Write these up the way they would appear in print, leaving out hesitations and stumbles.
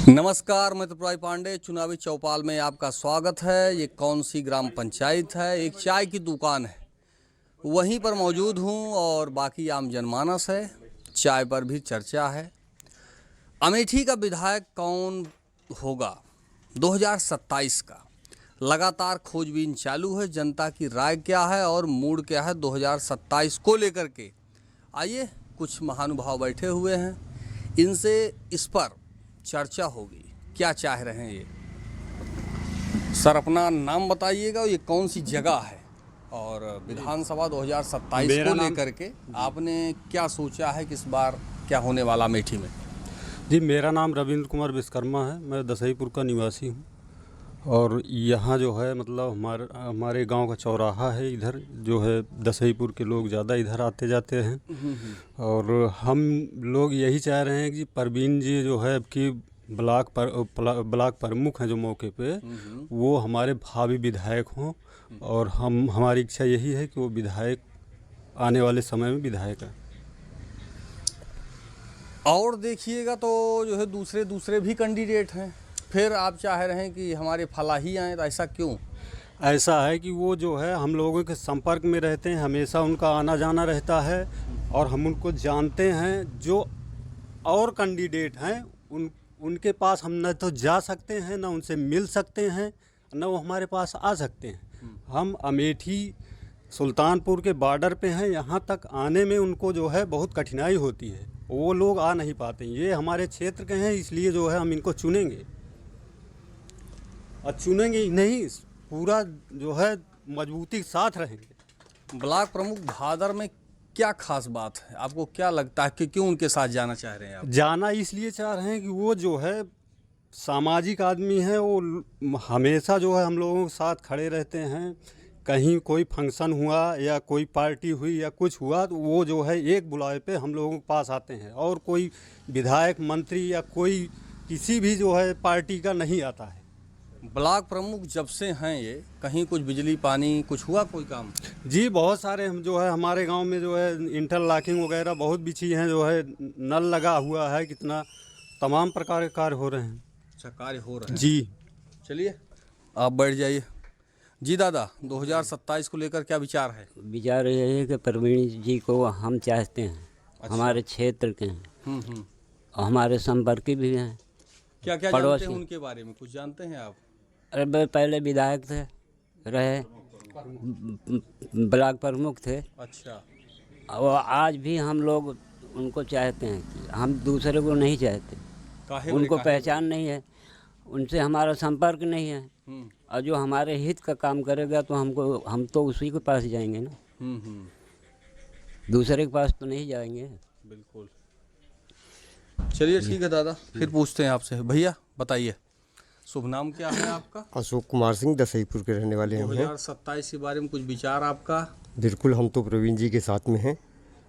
नमस्कार, मैं त्रिपुरारी पांडे चुनावी चौपाल में आपका स्वागत है। ये कौन सी ग्राम पंचायत है? एक चाय की दुकान है, वहीं पर मौजूद हूँ और बाकी आम जनमानस है। चाय पर भी चर्चा है। अमेठी का विधायक कौन होगा 2027 का? लगातार खोजबीन चालू है। जनता की राय क्या है और मूड क्या है 2027 को लेकर के? आइए, कुछ महानुभाव बैठे हुए हैं, इनसे इस पर चर्चा होगी। क्या चाह रहे हैं ये? सर, अपना नाम बताइएगा, ये कौन सी जगह है और विधानसभा 2027 को लेकर के आपने क्या सोचा है कि इस बार क्या होने वाला अमेठी में? जी, मेरा नाम रविंद्र कुमार विश्वकर्मा है। मैं दसईपुर का निवासी हूँ और यहाँ जो है मतलब हमारे गांव का चौराहा है। इधर जो है दसईपुर के लोग ज़्यादा इधर आते जाते हैं और हम लोग यही चाह रहे हैं कि परवीन जी जो है कि ब्लॉक प्रमुख हैं जो मौके पे, वो हमारे भावी विधायक हों और हमारी इच्छा यही है कि वो विधायक आने वाले समय में विधायक है। और देखिएगा तो जो है दूसरे भी कैंडिडेट हैं, फिर आप चाह रहे हैं कि हमारे फलाही आए, तो ऐसा क्यों? ऐसा है कि वो जो है हम लोगों के संपर्क में रहते हैं, हमेशा उनका आना जाना रहता है और हम उनको जानते हैं। जो और कैंडिडेट हैं उनके पास हम न तो जा सकते हैं, न उनसे मिल सकते हैं, न वो हमारे पास आ सकते हैं। हम अमेठी सुल्तानपुर के बॉर्डर पे हैं, यहाँ तक आने में उनको जो है बहुत कठिनाई होती है, वो लोग आ नहीं पाते। ये हमारे क्षेत्र के हैं, इसलिए जो है हम इनको चुनेंगे और चुनेंगे ही नहीं, पूरा जो है मजबूती के साथ रहेंगे। ब्लॉक प्रमुख भादर में क्या खास बात है? आपको क्या लगता है कि क्यों उनके साथ जाना चाह रहे हैं आप? जाना इसलिए चाह रहे हैं कि वो जो है सामाजिक आदमी है, वो हमेशा जो है हम लोगों के साथ खड़े रहते हैं। कहीं कोई फंक्शन हुआ या कोई पार्टी हुई या कुछ हुआ तो वो जो है एक बुलावे पे हम लोगों के पास आते हैं और कोई विधायक मंत्री या कोई किसी भी जो है पार्टी का नहीं आता है। ब्लॉक प्रमुख जब से हैं ये, कहीं कुछ बिजली पानी कुछ हुआ, कोई काम? जी, बहुत सारे हम जो है हमारे गांव में जो है इंटरलॉकिंग वगैरह बहुत बिछी हैं, जो है नल लगा हुआ है, कितना तमाम प्रकार के कार्य हो रहे हैं। अच्छा, कार्य हो रहे हैं जी। चलिए, आप बैठ जाइए। जी दादा, 2027 को लेकर क्या विचार है? विचार ये है कि परवीन जी को हम चाहते हैं। अच्छा। हमारे क्षेत्र के हैं और हमारे संपर्की भी हैं। क्या क्या जानते हैं उनके बारे में? कुछ जानते हैं आप? अरे पहले विधायक थे, रहे, ब्लॉक प्रमुख थे। अच्छा। और आज भी हम लोग उनको चाहते हैं कि हम दूसरे को नहीं चाहते। उनको पहचान नहीं है, उनसे हमारा संपर्क नहीं है और जो हमारे हित का काम करेगा तो हम तो उसी के पास जाएंगे ना। दूसरे के पास तो नहीं जाएंगे। बिल्कुल। चलिए ठीक है दादा, फिर पूछते हैं आपसे। भैया बताइए, शुभ नाम क्या है आपका? अशोक कुमार सिंह, दसईपुर के रहने वाले हैं। 2027 के बारे में कुछ विचार आपका? बिल्कुल, हम तो प्रवीण जी के साथ में हैं।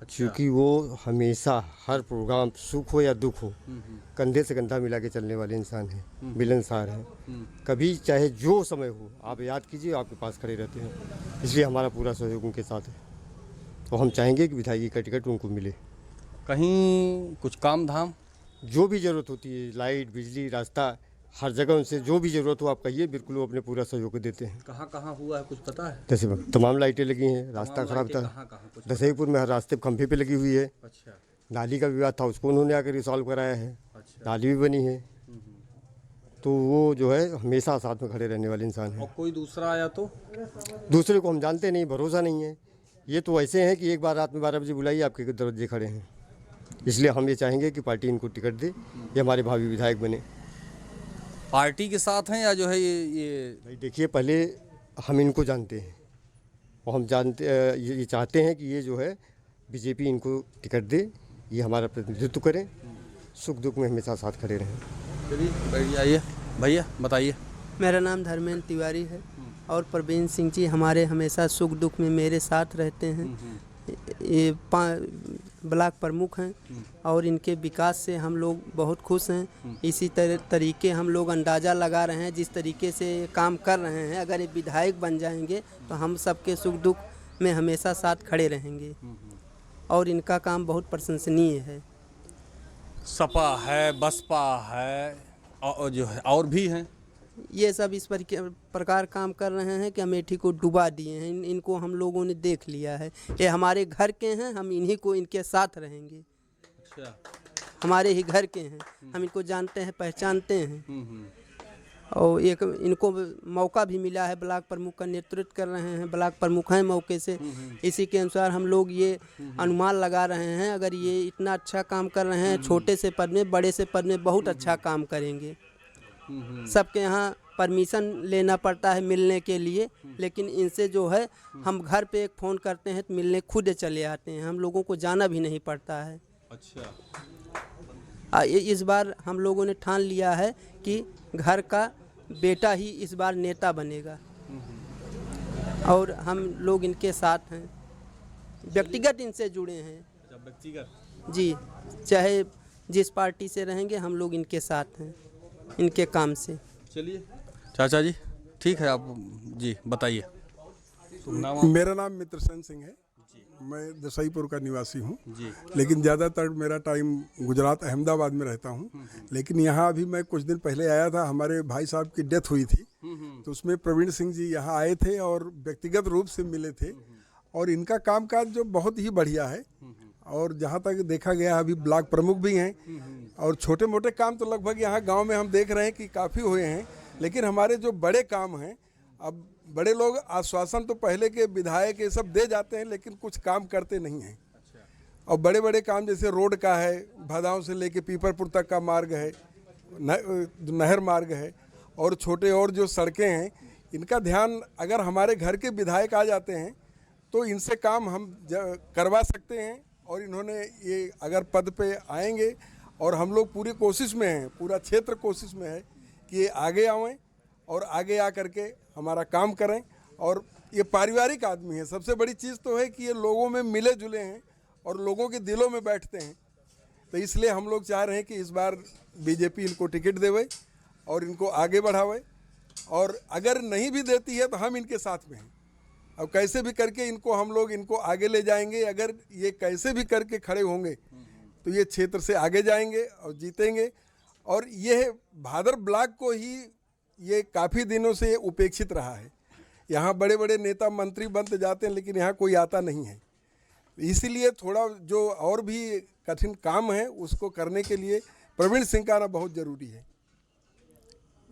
अच्छा। क्योंकि वो हमेशा हर प्रोग्राम सुख हो या दुख हो कंधे से कंधा मिला के चलने वाले इंसान हैं, मिलनसार हैं। कभी चाहे जो समय हो आप याद कीजिए, आपके पास खड़े रहते हैं। इसलिए हमारा पूरा सहयोग उनके साथ है तो हम चाहेंगे कि विधायकी का टिकट उनको मिले। कहीं कुछ काम धाम जो भी ज़रूरत होती है, लाइट बिजली रास्ता, हर जगह उनसे जो भी ज़रूरत हो आप कहिए, बिल्कुल वो अपने पूरा सहयोग देते हैं। कहाँ कहाँ हुआ है कुछ पता है? जैसे तमाम लाइटें लगी हैं, रास्ता खराब था, दसईपुर में हर रास्ते खंभे पे लगी हुई है। अच्छा। नाली का विवाद था, उसको उन्होंने आकर रिसॉल्व कराया है। अच्छा। नाली भी बनी है। तो वो जो है हमेशा साथ में खड़े रहने वाले इंसान हैं। और कोई दूसरा आया तो? दूसरे को हम जानते नहीं, भरोसा नहीं है। ये तो ऐसे हैं कि एक बार रात में 12 बजे बुलाइए, आपके दरवाजे खड़े हैं। इसलिए हम ये चाहेंगे कि पार्टी इनको टिकट दे, ये हमारे भावी विधायक बने। पार्टी के साथ हैं या जो है ये भाई देखिए, पहले हम इनको जानते हैं और हम ये चाहते हैं कि ये जो है बीजेपी इनको टिकट दे, ये हमारा प्रतिनिधित्व करें, सुख दुख में हमेशा साथ खड़े रहें। चलिए बैठ जाइए। भैया बताइए। मेरा नाम धर्मेंद्र तिवारी है और प्रवीण सिंह जी हमारे हमेशा सुख दुख में मेरे साथ रहते हैं। ये ब्लॉक प्रमुख हैं और इनके विकास से हम लोग बहुत खुश हैं। इसी तरीके हम लोग अंदाज़ा लगा रहे हैं, जिस तरीके से काम कर रहे हैं, अगर ये विधायक बन जाएंगे तो हम सबके सुख दुख में हमेशा साथ खड़े रहेंगे और इनका काम बहुत प्रशंसनीय है। सपा है, बसपा है, और जो है और भी हैं। ये सब इस प्रकार काम कर रहे हैं कि अमेठी को डुबा दिए हैं। इनको हम लोगों ने देख लिया है, ये हमारे घर के हैं, हम इन्हीं को इनके साथ रहेंगे। अच्छा। हमारे ही घर के हैं, हम इनको जानते हैं, पहचानते हैं। और एक इनको मौका भी मिला है, ब्लॉक प्रमुख का नेतृत्व कर रहे हैं, ब्लॉक प्रमुख हैं मौके से। इसी के अनुसार हम लोग ये अनुमान लगा रहे हैं, अगर ये इतना अच्छा काम कर रहे हैं, छोटे से पद में बड़े से पद में बहुत अच्छा काम करेंगे। सबके यहाँ परमिशन लेना पड़ता है मिलने के लिए, लेकिन इनसे जो है हम घर पे एक फ़ोन करते हैं तो मिलने खुद चले आते हैं, हम लोगों को जाना भी नहीं पड़ता है। अच्छा। इस बार हम लोगों ने ठान लिया है कि घर का बेटा ही इस बार नेता बनेगा और हम लोग इनके साथ हैं, व्यक्तिगत इनसे जुड़े हैं। व्यक्तिगत जी, चाहे जिस पार्टी से रहेंगे हम लोग इनके साथ हैं, इनके काम से। चलिए चाचा जी, ठीक है, आप जी बताइए। मेरा नाम मित्रसेन सिंह है, मैं दसईपुर का निवासी हूँ जी। लेकिन ज़्यादातर मेरा टाइम गुजरात अहमदाबाद में रहता हूँ। लेकिन यहाँ अभी मैं कुछ दिन पहले आया था, हमारे भाई साहब की डेथ हुई थी, तो उसमें प्रवीण सिंह जी यहाँ आए थे और व्यक्तिगत रूप से मिले थे। और इनका कामकाज जो बहुत ही बढ़िया है, और जहाँ तक देखा गया अभी ब्लॉक प्रमुख भी हैं, और छोटे मोटे काम तो लगभग यहाँ गांव में हम देख रहे हैं कि काफ़ी हुए हैं। लेकिन हमारे जो बड़े काम हैं, अब बड़े लोग आश्वासन तो पहले के विधायक ये सब दे जाते हैं, लेकिन कुछ काम करते नहीं हैं। और बड़े बड़े काम जैसे रोड का है, भदाओं से लेके पीपरपुर तक का मार्ग है, नहर मार्ग है, और छोटे और जो सड़कें हैं, इनका ध्यान अगर हमारे घर के विधायक आ जाते हैं तो इनसे काम हम करवा सकते हैं। और इन्होंने ये अगर पद पे आएंगे, और हम लोग पूरी कोशिश में हैं, पूरा क्षेत्र कोशिश में है कि ये आगे आवें और आगे आ करके हमारा काम करें। और ये पारिवारिक आदमी है, सबसे बड़ी चीज़ तो है कि ये लोगों में मिले जुले हैं और लोगों के दिलों में बैठते हैं। तो इसलिए हम लोग चाह रहे हैं कि इस बार बीजेपी इनको टिकट देवे और इनको आगे बढ़ावे, और अगर नहीं भी देती है तो हम इनके साथ में हैं। अब कैसे भी करके हम लोग इनको आगे ले जाएंगे। अगर ये कैसे भी करके खड़े होंगे तो ये क्षेत्र से आगे जाएंगे और जीतेंगे। और ये भादर ब्लॉक को ही ये काफ़ी दिनों से उपेक्षित रहा है। यहाँ बड़े बड़े नेता मंत्री बनते जाते हैं, लेकिन यहाँ कोई आता नहीं है। इसीलिए थोड़ा जो और भी कठिन काम है उसको करने के लिए प्रवीण सिंह का आना बहुत ज़रूरी है।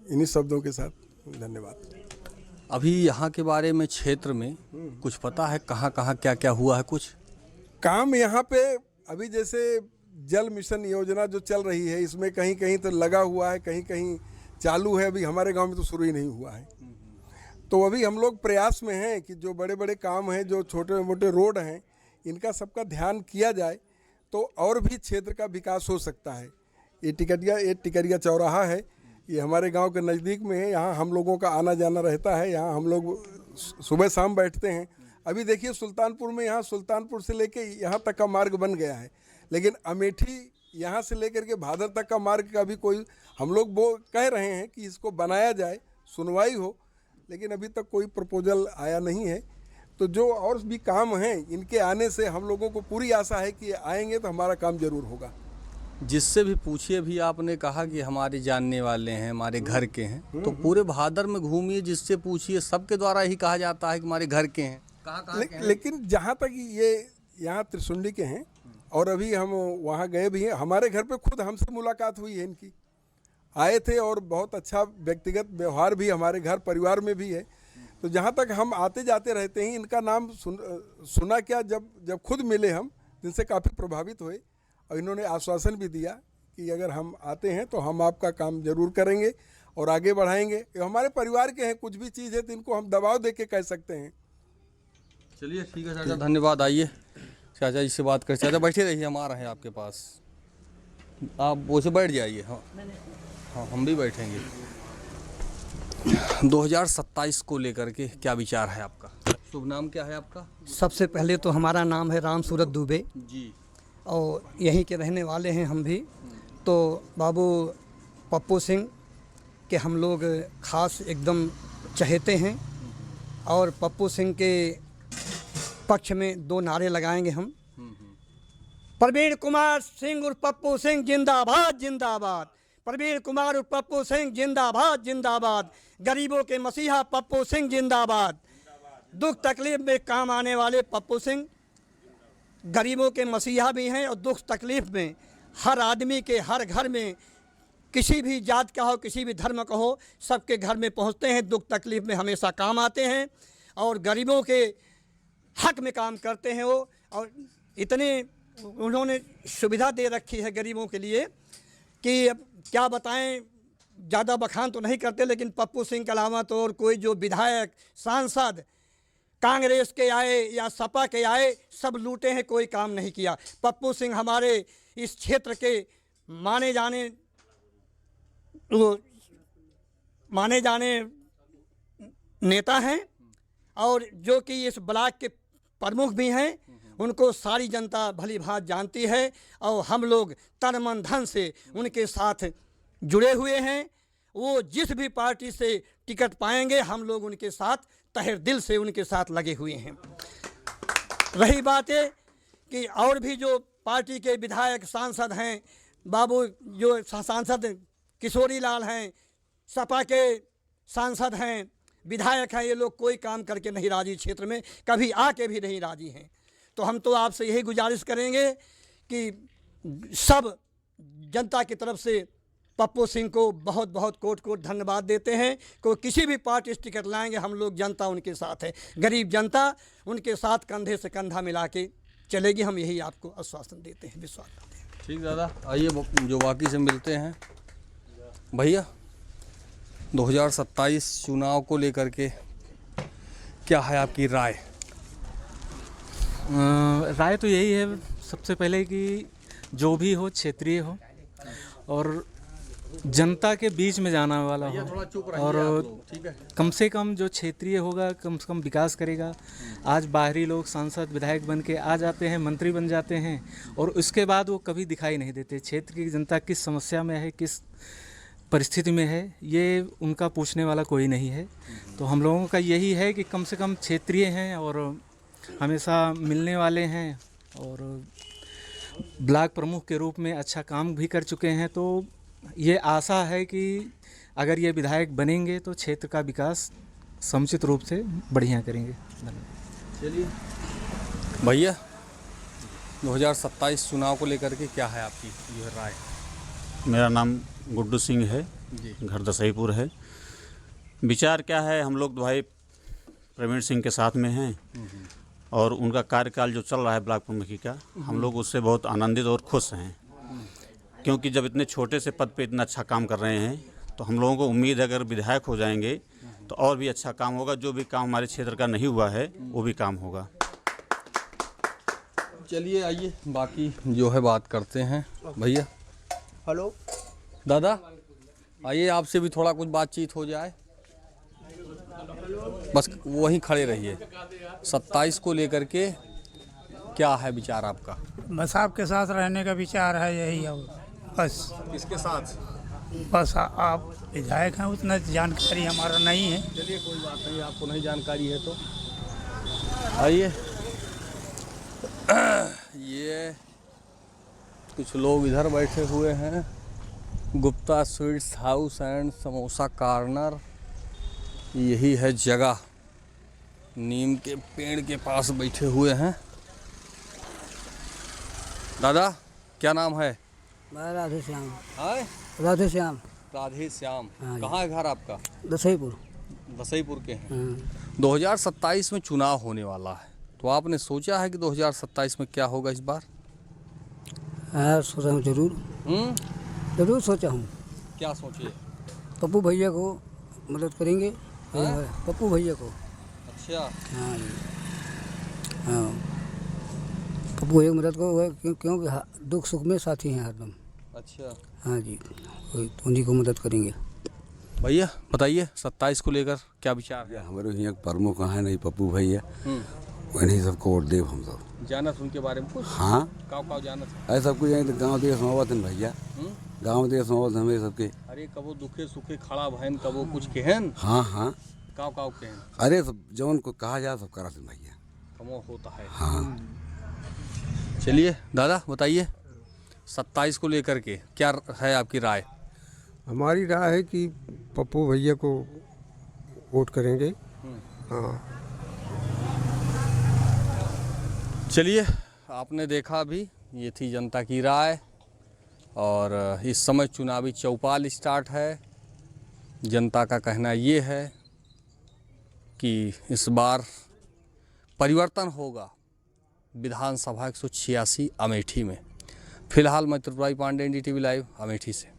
इन्हीं शब्दों के साथ धन्यवाद। अभी यहाँ के बारे में क्षेत्र में कुछ पता है, कहाँ कहाँ क्या क्या हुआ है? कुछ काम यहाँ पे अभी जैसे जल मिशन योजना जो चल रही है, इसमें कहीं कहीं तो लगा हुआ है, कहीं कहीं चालू है। अभी हमारे गांव में तो शुरू ही नहीं हुआ है। तो अभी हम लोग प्रयास में हैं कि जो बड़े बड़े काम हैं, जो छोटे मोटे रोड हैं, इनका सबका ध्यान किया जाए तो और भी क्षेत्र का विकास हो सकता है। ये टिकरिया चौराहा है, ये हमारे गांव के नज़दीक में है। यहाँ हम लोगों का आना जाना रहता है, यहाँ हम लोग सुबह शाम बैठते हैं। अभी देखिए सुल्तानपुर में, यहाँ सुल्तानपुर से लेके यहाँ तक का मार्ग बन गया है, लेकिन अमेठी यहाँ से लेकर के भादर तक का मार्ग का भी कोई, हम लोग वो कह रहे हैं कि इसको बनाया जाए, सुनवाई हो, लेकिन अभी तक कोई प्रपोजल आया नहीं है। तो जो और भी काम हैं, इनके आने से हम लोगों को पूरी आशा है कि आएंगे तो हमारा काम जरूर होगा। जिससे भी पूछिए, भी आपने कहा कि हमारे जानने वाले हैं, हमारे घर के हैं, तो पूरे भादर में घूमिए, जिससे पूछिए, सबके द्वारा ही कहा जाता है कि हमारे घर के हैं। कहाँ के हैं? लेकिन जहाँ तक ये यहाँ त्रिशुंडी के हैं, और अभी हम वहाँ गए भी हैं, हमारे घर पे खुद हमसे मुलाकात हुई है, इनकी आए थे, और बहुत अच्छा व्यक्तिगत व्यवहार भी हमारे घर परिवार में भी है। तो जहाँ तक हम आते जाते रहते हैं, इनका नाम सुना क्या, जब खुद मिले हम, जिनसे काफ़ी प्रभावित हुए, और इन्होंने आश्वासन भी दिया कि अगर हम आते हैं तो हम आपका काम जरूर करेंगे और आगे बढ़ाएंगे। ये हमारे परिवार के हैं, कुछ भी चीज़ है तो इनको हम दबाव दे के कह सकते हैं। चलिए ठीक है चाचा, धन्यवाद। आइए चाचा जी से बात कर। चाचा बैठे रहिए, हम आ रहे हैं आपके पास, आप वो से बैठ जाइए। हाँ हाँ, हम भी बैठेंगे। 2027 को लेकर के क्या विचार है आपका? शुभ नाम क्या है आपका? सबसे पहले तो हमारा नाम है राम सूरत दुबे जी, और यहीं के रहने वाले हैं हम भी। तो बाबू पप्पू सिंह के हम लोग खास एकदम चहेते हैं, और पप्पू सिंह के पक्ष में 2 नारे लगाएंगे हम। प्रवीण कुमार सिंह और पप्पू सिंह जिंदाबाद जिंदाबाद, प्रवीण कुमार उर्फ पप्पू सिंह जिंदाबाद जिंदाबाद। गरीबों के मसीहा पप्पू सिंह जिंदाबाद। दुख तकलीफ में काम आने वाले पप्पू सिंह गरीबों के मसीहा भी हैं और दुख तकलीफ में हर आदमी के हर घर में, किसी भी जात का हो, किसी भी धर्म का हो, सबके घर में पहुंचते हैं। दुख तकलीफ में हमेशा काम आते हैं और गरीबों के हक में काम करते हैं वो। और इतने उन्होंने सुविधा दे रखी है गरीबों के लिए कि अब क्या बताएं, ज़्यादा बखान तो नहीं करते, लेकिन पप्पू सिंह के अलावा तो और कोई जो विधायक सांसद कांग्रेस के आए या सपा के आए, सब लूटे हैं, कोई काम नहीं किया। पप्पू सिंह हमारे इस क्षेत्र के माने जाने नेता हैं और जो कि इस ब्लॉक के प्रमुख भी हैं। उनको सारी जनता भली भांति जानती है और हम लोग तन मन धन से उनके साथ जुड़े हुए हैं। वो जिस भी पार्टी से टिकट पाएंगे, हम लोग उनके साथ तहे दिल से उनके साथ लगे हुए हैं। रही बात है कि और भी जो पार्टी के विधायक सांसद हैं, बाबू जो सांसद किशोरी लाल हैं, सपा के सांसद हैं, विधायक हैं, ये लोग कोई काम करके नहीं राजी, क्षेत्र में कभी आके भी नहीं राजी हैं। तो हम तो आपसे यही गुजारिश करेंगे कि सब जनता की तरफ से पप्पू सिंह को बहुत बहुत कोट कोट धन्यवाद देते हैं। कोई किसी भी पार्टी से टिकट लाएंगे, हम लोग जनता उनके साथ है, गरीब जनता उनके साथ कंधे से कंधा मिला के चलेगी। हम यही आपको आश्वासन देते हैं, विश्वास करते हैं। ठीक दादा, आइए जो बाकी से मिलते हैं। भैया 2027 चुनाव को लेकर के क्या है आपकी राय? राय तो यही है सबसे पहले कि जो भी हो क्षेत्रीय हो और जनता के बीच में जाना वाला हो, और ठीक है, कम से कम जो क्षेत्रीय होगा कम से कम विकास करेगा। आज बाहरी लोग सांसद विधायक बन के आ जाते हैं, मंत्री बन जाते हैं और उसके बाद वो कभी दिखाई नहीं देते। क्षेत्र की जनता किस समस्या में है, किस परिस्थिति में है, ये उनका पूछने वाला कोई नहीं है। तो हम लोगों का यही है कि कम से कम क्षेत्रीय हैं और हमेशा मिलने वाले हैं और ब्लॉक प्रमुख के रूप में अच्छा काम भी कर चुके हैं। तो ये आशा है कि अगर ये विधायक बनेंगे तो क्षेत्र का विकास समुचित रूप से बढ़िया करेंगे। चलिए भैया 2027 चुनाव को लेकर के क्या है आपकी जो है राय? मेरा नाम गुड्डू सिंह है, जी। घर दसईपुर है। विचार क्या है, हम लोग भाई प्रवीण सिंह के साथ में हैं और उनका कार्यकाल जो चल रहा है ब्लॉक प्रमुखी का, हम लोग उससे बहुत आनंदित और खुश हैं, क्योंकि जब इतने छोटे से पद पे इतना अच्छा काम कर रहे हैं तो हम लोगों को उम्मीद है अगर विधायक हो जाएंगे तो और भी अच्छा काम होगा। जो भी काम हमारे क्षेत्र का नहीं हुआ है वो भी काम होगा। चलिए आइए बाकी जो है बात करते हैं। भैया हेलो दादा, आइए आपसे भी थोड़ा कुछ बातचीत हो जाए, बस वहीं खड़े रहिए। 27 को लेकर के क्या है विचार आपका? बस आपके साथ रहने का विचार है, यही है बस। किसके साथ? बस आप विधायक हैं, उतना जानकारी हमारा नहीं है। चलिए कोई बात नहीं, आपको नहीं जानकारी है तो आइए। ये कुछ लोग इधर बैठे हुए हैं, Gupta sweets house and samosa corner, यही है जगह। नीम के पेड़ के पास बैठे हुए हैं। दादा क्या नाम है? मैं राधे श्याम। हाय राधे श्याम। राधे श्याम। हाँ। कहाँ है घर आपका? दसईपुर। दसईपुर के हैं। 2027 में चुनाव होने वाला है, तो आपने सोचा है कि 2027 में क्या होगा इस बार? हाँ सोचा हूँ, जरूर जरूर सोचा हूँ। क्या सोचिए? पप्पू भैया को मदद करेंगे। पप्पू भैया को। अच्छा। हाँ जी, हाँ पप्पू भैया की मदद को, क्योंकि दुख सुख में साथी हैं हरदम। अच्छा। हाँ जी, उन्हीं को मदद करेंगे। भैया बताइए 27 को लेकर क्या विचार है? हमारे यहाँ प्रमुख है नहीं पप्पू भैया, उन्हीं सबको वोट देव हम सब। जानत उनके बारे में कुछ? हाँ काव जानत है? ऐसा सब कुछ यहीं तो गाँव देश में आवत है भैया, गाँव देश में आवत हमें सबके। अरे कबो दुखे सुखे खड़ा भैन, कबो कुछ कहन। हाँ हाँ काव कहन। अरे सब जौन को कहा जाए सब करा भैया, कमो होता है। हाँ। चलिए दादा बताइए 27 को लेकर के क्या है आपकी राय? हमारी राय है कि पप्पू भैया को वोट करेंगे। हाँ, चलिए, आपने देखा अभी, ये थी जनता की राय। और इस समय चुनावी चौपाल स्टार्ट है। जनता का कहना ये है कि इस बार परिवर्तन होगा विधानसभा 186 अमेठी में। फिलहाल मैं त्रिपुरारी पांडे, NDTV लाइव, अमेठी से।